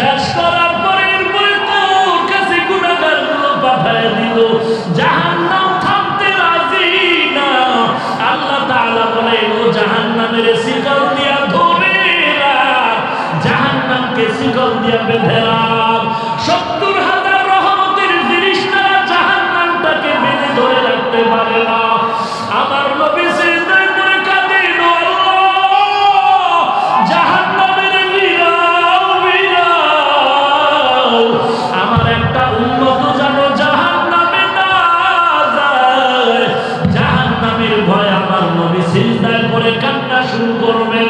শেষ করার পরে এরপরে তোর কাছে গুনাহগারগুলো পাঠায় দিল। জাহান্নাম থামতে রাজি না। আল্লাহ তাআলা বলে ও জাহান্নামের শিকল দিয়া ধরে রাখ, জাহান্নামকে শিকল দিয়া বেঁধে রাখ। ৭০,০০০ রহমতের ফেরেশতারা জাহান্নামটাকে বেঁধে ধরে রাখতে পারে না। আমার নবী সিজদায় পড়ে কাঁদেন, ও আল্লাহ, জাহান্নামের বিড়াল বিড়াল, আমার একটা উম্মত যেন জাহান্নামে না যায়। জাহান্নামের ভয় আমার নবী সিজদায় পড়ে কান্না শুরু করবেন।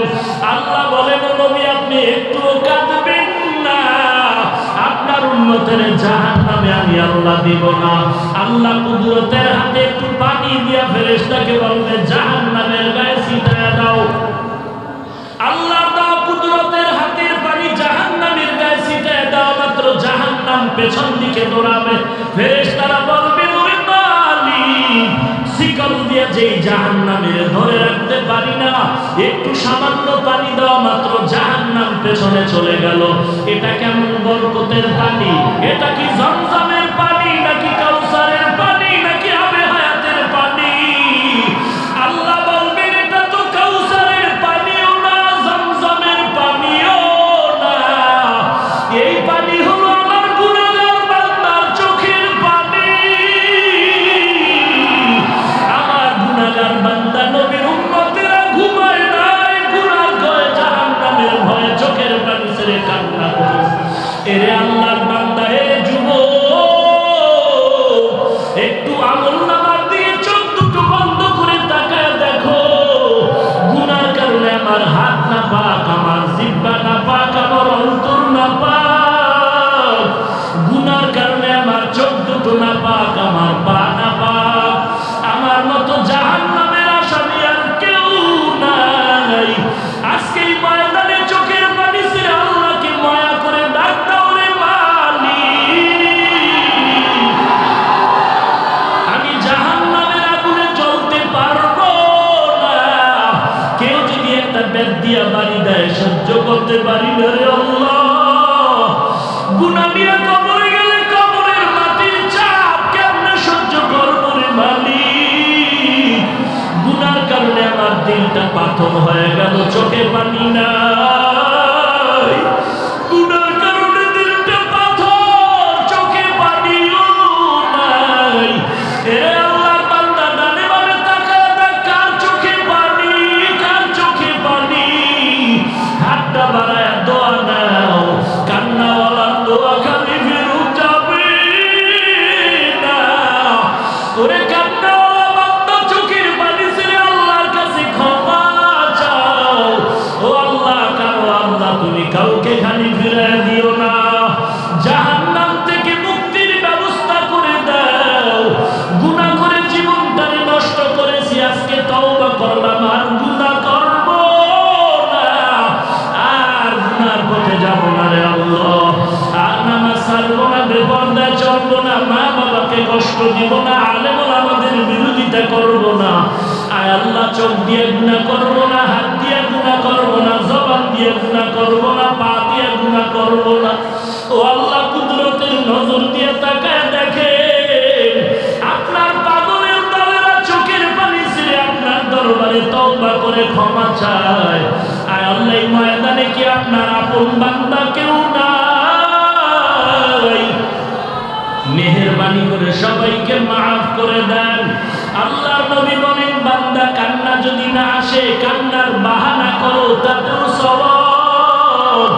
আল্লাহ বলেন, ও নবী, আপনি একটুও কাঁদবেন না, আপনার উম্মতের জাহান্নামে আমি আল্লাহ দিব না। আল্লাহ কুদরতের হাতে একটু পানি দিয়া ফেরেশতাকে বলবে জাহান্নামের গায়ে ছিটায় দাও। আল্লাহ দাও কুদরতের হাতের পানি জাহান্নামের গায়ে ছিটায় দাও, মাত্র জাহান্নাম পেছন দিকে দৌড়াবে। ফেরেশতারা বলবে, ওরে মালিক, শিকল দিয়ে যেই জাহান্নামের ধরে রাখতে পারি না, একটু সামান্য পানি দেওয়া মাত্র জাহান্নাম পেছনে চলে গেল। এটা কেমন বরকতের পানি? এটা কি জমজমের পানি, নাকি কাউসারের পানি, নাকি আবে হায়াতের পানি? আল্লাহ বলবেন, এটা তো কাউসারের পানিও না, জমজমের পানিও না, এই পানি হলো আমার গুনাহগার বান্দার চোখের পানি। আমার গুনাহগার বান্দা নবীর উম্মতেরা ঘুমায় নাই, গুনার ভয়ে, জাহান্নামের ভয়ে চোখের পানি ছেড়ে কান্না করে। এরে আল্লাহর বান্দা, এ যুবক, একটু আমলনামার দিয়ে চোখ দুটো বন্ধ করে তাকায় দেখো। গুনার কারণে আমার হাত না পাক, আমার জিহ্বা না পাক, আমার অন্তর না পাক। গুনার কারণে আমার চোখ দুটো না পাক, আমার পা না পাক। আমার মতো জাহান্নামের আসামি আর কেউ নাই। আজকে এই ময়দানে চোখের পানি ছেড়ে আল্লাহকে মায়া করে ডাক দাও, রে মালিক, আমি জাহান্নামের আগুনে জ্বলতে পারবো না। কেউ যদি একটা বেত দিয়া বাড়ি দেয়, সহ্য করতে পারি না রে আল্লাহ। গুনাহ নিয়ে কবরে গেলে কবরের মাটির চাপ কেমনে সহ্য করবো রে মালিক? গুনার কারণে আমার দিলটা পাথর হয়ে গেল, চোখে পানি নাই। গুনার কারণে দিলটা পাথর, চোখে পানিও নাই। এ আল্লাহর বান্দা, ডানে বামে তাকায় দেখ, কার চোখে পানি, কার চোখে পানি? হাতটা বাড়ায় দোয়া নাও, কান্নাওয়ালার দোয়া খালি ফেরত যাবে না। ওরে কান্নাওয়ালা বান্দা, চোখের পানি ছেড়ে আল্লাহর কাছে ক্ষমা চাও। ও আল্লাহ, কারো আল্লাহ তুমি কাউকে খালি ফিরায় দিও না। জাহান্নাম থেকে মুক্তির ব্যবস্থা করে দাও। গুনাহ করে জীবনটারে নষ্ট করেছি, আজকে তওবা করলাম, আর গুনাহ করব না, আর গুনার পথে যাব না রে আল্লাহ। আর নামাজ ছাড়বো না, বেপরদায় চলবো না, মা বাবাকে কষ্ট দিব না, আলেম ওলামাদের বিরোধিতা করব না। আয় আল্লাহ, চোখ দিয়ে গুনাহ করব না, হাত দিয়ে গুনাহ করব না, জবান দিয়ে গুনাহ করব না, পা দিয়ে গুনাহ করব না। ও আল্লাহ, কুদরতের নজর দিয়ে তাকায় দেখেন, আপনার পাগলের দলেরা চোখের পানি ছেড়ে আপনার দরবারে তওবা করে ক্ষমা চায়। আয় আল্লাহ, এই ময়দানে কি আপনার আপন বান্দা কেউ নাই? মেহেরবানি করে সবাইকে মাফ করে দেন। আল্লাহর নবী বলেন, বান্দা কান্না যদি না আসে, কান্নার বাহানা করো, তাতেও সওয়াব।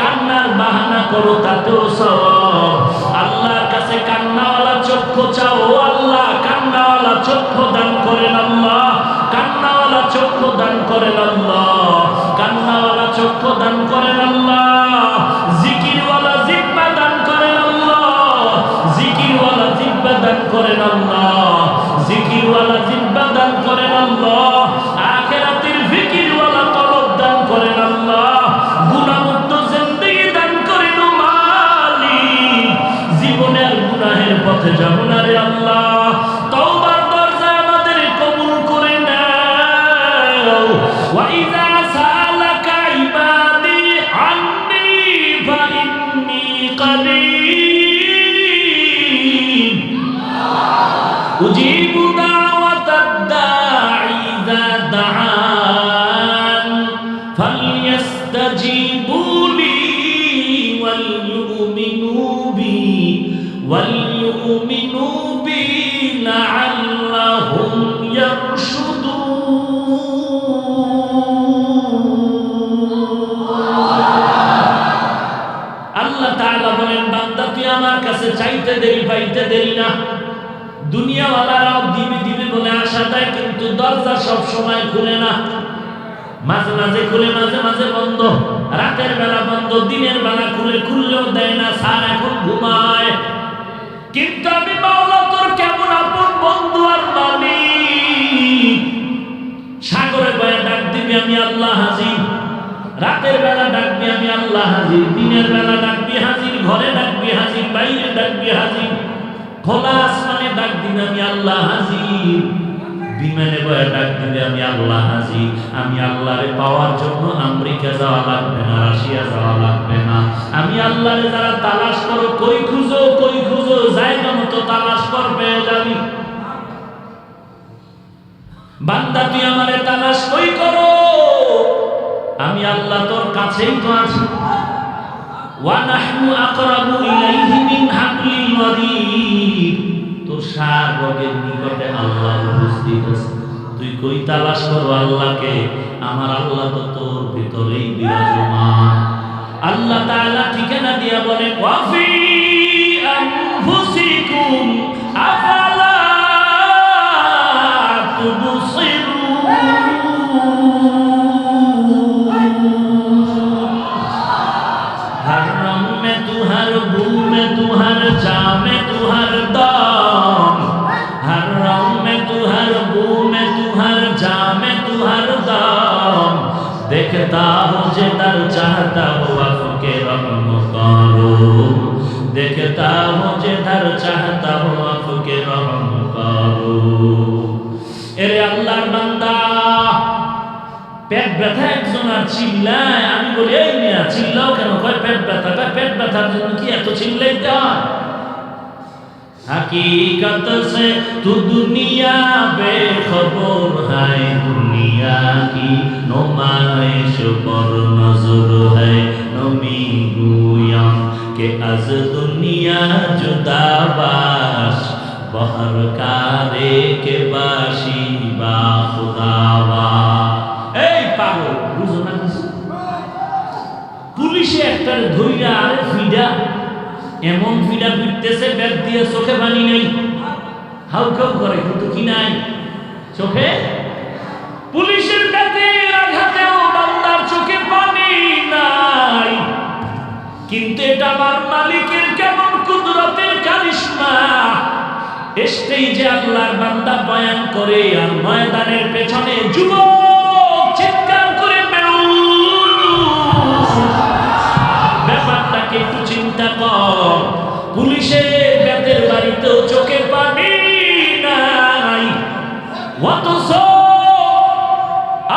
কান্নার বাহানা করো, তাতেও সওয়াব। আল্লাহর কাছে কান্নাওয়ালা চক্ষু চাও। ও আল্লাহ, কান্নাওয়ালা চক্ষু দান করেন আল্লাহ, কান্নাওয়ালা চক্ষু দান করেন আল্লাহ, কান্নাওয়ালা চক্ষু দান করেন আল্লাহ। জিকিরওয়ালা জিহ্বা দান করেন আল্লাহ, জিকিরওয়ালা জিহ্বা দান করেন আল্লাহ, জিকিরওয়ালা জিহ্বা দান করেন আল্লাহ। আখিরাতের ফিকিরওয়ালা কলব দান করেন আল্লাহ। গুনাহমুক্ত জিন্দেগি দান করেন মালিক। জীবনে আর গুনাহের পথে যাব না রে আল্লাহ। তওবার দরজায় আমাদের কবুল করে নাও। ওয়া ইযা সালাকা ইবাদি আন المرسلين أجيب دعوة الداعي إذا دعان فليستجيبوا لي وليؤمنوا بي لعلهم يرشدون আল্লাহ তাআলা বলেন বান্দা তুই আমার কাছে চাইতে দেরি পাইতে দেরি না দুনিয়াওয়ালারাও দিবে দিবে বলে আশা দেয় কিন্তু দরজা সব সময় খুলে না মাঝে মাঝে খুলে মাঝে মাঝে বন্ধ রাতের বেলা বন্ধ দিনের বেলা খুলে খুললেও দেয় না স্যার এখন ঘুমায় কিন্তু আমি মাওলা তোর কেমন আপন বন্ধু আর মালিক সাগরে বয়ে ডাক দিবি আমি আল্লাহ হাজির রাতের বেলা ডাকবি আমি আল্লাহ হাজির দিনের বেলা ডাকবি হাজির ঘরে ডাকবি হাজির বাইরে ডাকবি হাজির খোলা আসমানে ডাক দিবি আমি আল্লাহ হাজির বিমানে বয়ে ডাক দিবি আমি আল্লাহ হাজির আমি আল্লাহরে পাওয়ার জন্য আমেরিকা যাওয়া লাগবে না রাশিয়া যাওয়া লাগবে না আমি আল্লাহরে যারা তালাশ করো কই খুঁজো জায়গা মতো তালাশ কর পেয়ে যাবি বান্দা তুই আমারে তালাশ কই করো আমি আল্লাহ তোর কাছেই তো আছি ওয়া নাহনু আকরাবু ইলাইহি মিন হাবলিল ওয়ারিদ তোর সার রগের নিকটে আল্লাহ উপস্থিত আছে তুই কই তালাশ করো আল্লাহকে আমার আল্লাহ তো তোর ভিতরেই বিরাজমান আল্লাহ তাআলা ঠিকানা দিয়া বলে ওয়াফি আনফুসিকুম আফালা তুবসিরুন हर रंग में तू हर बू में तू हर चा में तू हर दाम हर रंग में तू हर बू में तू हर जा में तू हर दाम देखता हो जे दर चाहता हो आपके रहम करो देखता हो जे दर चाहता हो आपके रहम करो এরে আল্লাহর বান্দা পেট ব্যথা একজন আর চিল্লায় আমি বলি এই মিয়া চিল্লাও কেন কয় পেট ব্যথার জন্য কি এত চিল্লাইতে হয় हकीकत से तू दुनिया बेखबर है दुनिया की नुमाइश पर नजर है नमी गुयाम के अज दुनिया जुदा बाश बहर कारे के बाशी बा खुदावा এই পাগল বুঝো না কিছু পুলিশে একটা ধইরা আরে ফিডা এমন ফিডা পিটতেছে ব্যাগ দিয়ে চোখে পানি নেই হাউকাউ করে কিন্তু কি নাই চোখে পুলিশের ব্যাগের আঘাতেও বান্দার চোখে পানি নাই কিন্তু এটা আমার মালিকের কেমন কুদরতের কারিশমা স্টেজে আল্লাহর বান্দা বয়ান করে আর ময়দানের পেছনে যুবক চিৎকার করে ব্যাপারটাকে একটু চিন্তা কর পুলিশের ব্যাতের বাড়িতেও চোখের পানি নাই অথচ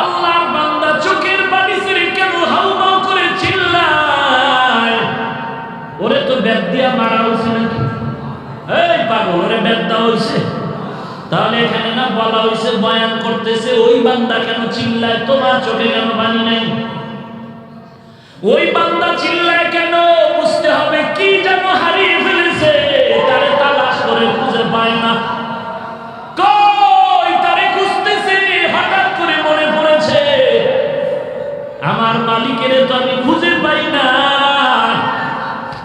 আল্লাহর বান্দা চোখের পানি ছেড়ে কেন হাউমাউ করে চিল্লায় ওরে তো ব্যাত দিয়া মারা হয়েছে নাকি এই পাগল ওরে ব্যাত দেওয়া হয়েছে তাহলে এখানে না বলা হয়েছে বয়ান করতেছে ওই বান্দা কেন চিল্লায় তোমার চোখে কেন পানি নাই ওই বান্দা চিল্লায় কেন বুঝতে হবে কি যেন হারিয়ে ফেলেছে তারে তালাশ করে খুঁজে পায় না কই তারে খুঁজতেছে হঠাৎ করে মনে পড়েছে আমার মালিকের তো আমি খুঁজে পাই না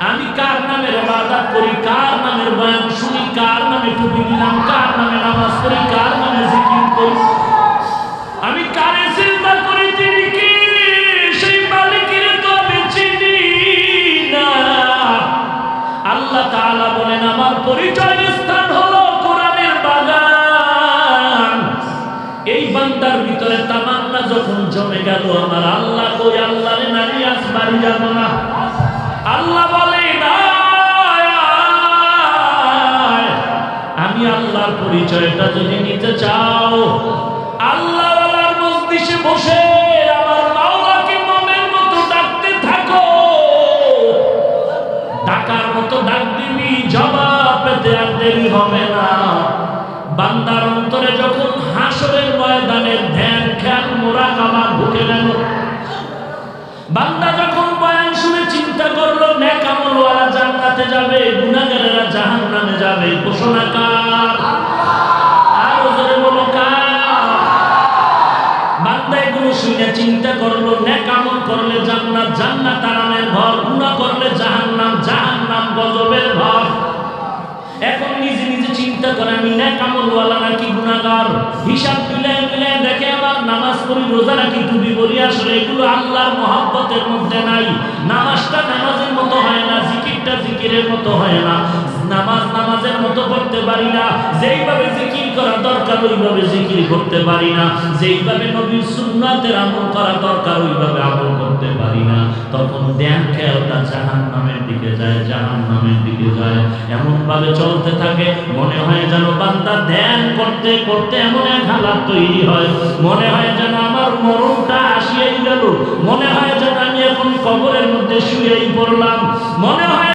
আমি কার নামের ইবাদত করি কার নামের বয়ান শুনি কার নামে টুপি দিলাম কার নামে নামাজ পড়ি কার নামে জিকির করি আমি কারে সিজদা করি তিনি কি সেই মালিকের তো আমি চিনি না আল্লাহ তাআলা বলেন আমার পরিচয় স্থান হলো কোরআনের বাগান এই বান্দার ভিতরে তামান্না যখন জমে গেল আমার আল্লাহ কই আল্লাহরে নারী আজ বাড়ি যাব না আল্লাহ বলে না আমি আল্লাহর পরিচয়টা যদি নিতে চাও আল্লাহ ওয়ালার মজলিসে বসে আমার মাওলাকে মনের মতো ডাকতে থাকো ডাকার করতে আর দেরি হবে না। বান্দার অন্তরে যখন হাসরের ময়দানের ধ্যান খেয়াল মুরাকাবা ঢুকে গেল, বান্দা যখন বয়ান শুনে চিন্তা করলো নেক আমলওয়ালা জান্নাতে যাবে, গুনাহগারেরা জাহান্নামে যাবে, ঘোষণা কার? আর জোরে বলো কার? বান্দা এগুলো শুনে চিন্তা করলো নেক আমল করলে জান্নাত, জান্নাত আরামের ঘর, গুনাহ করলে জাহান্নাম, জাহান্নাম গজবের ঘর। এখন নিজে নিজে চিন্তা করে আমি নেক আমলওয়ালা নাকি গুনাহগার, হিসাব মিলায় দেখে আমার নামাজ পড়ি, রোজা রাখি, টুপি পড়ি, আসলে এগুলো আল্লাহর মহব্বতের মধ্যে নাই। নামাজটা নামাজের মতো হয় না, জিকিরটা জিকিরের মতো হয় না, নামাজ নামাজের মতো করতে পারি না, যেইভাবে জিকির করা দরকার ওইভাবে জিকির করতে পারি না, যেইভাবে নবীর সুন্নাতের আমল করা দরকার ওইভাবে আমল করতে পারি না। তখন ধ্যান খেয়ালটা জাহান্নামের দিকে যায়, জাহান্নামের দিকে যায়। এমন ভাবে চলতে থাকে, মনে হয় যেন বান্দা ধ্যান করতে করতে এমন এক হালাত তৈরি হয়, মনে হয় যেন আমার মরণটা আসিয়াই গেল, মনে হয় যেন আমি এখন কবরের মধ্যে শুয়েই পড়লাম, মনে হয়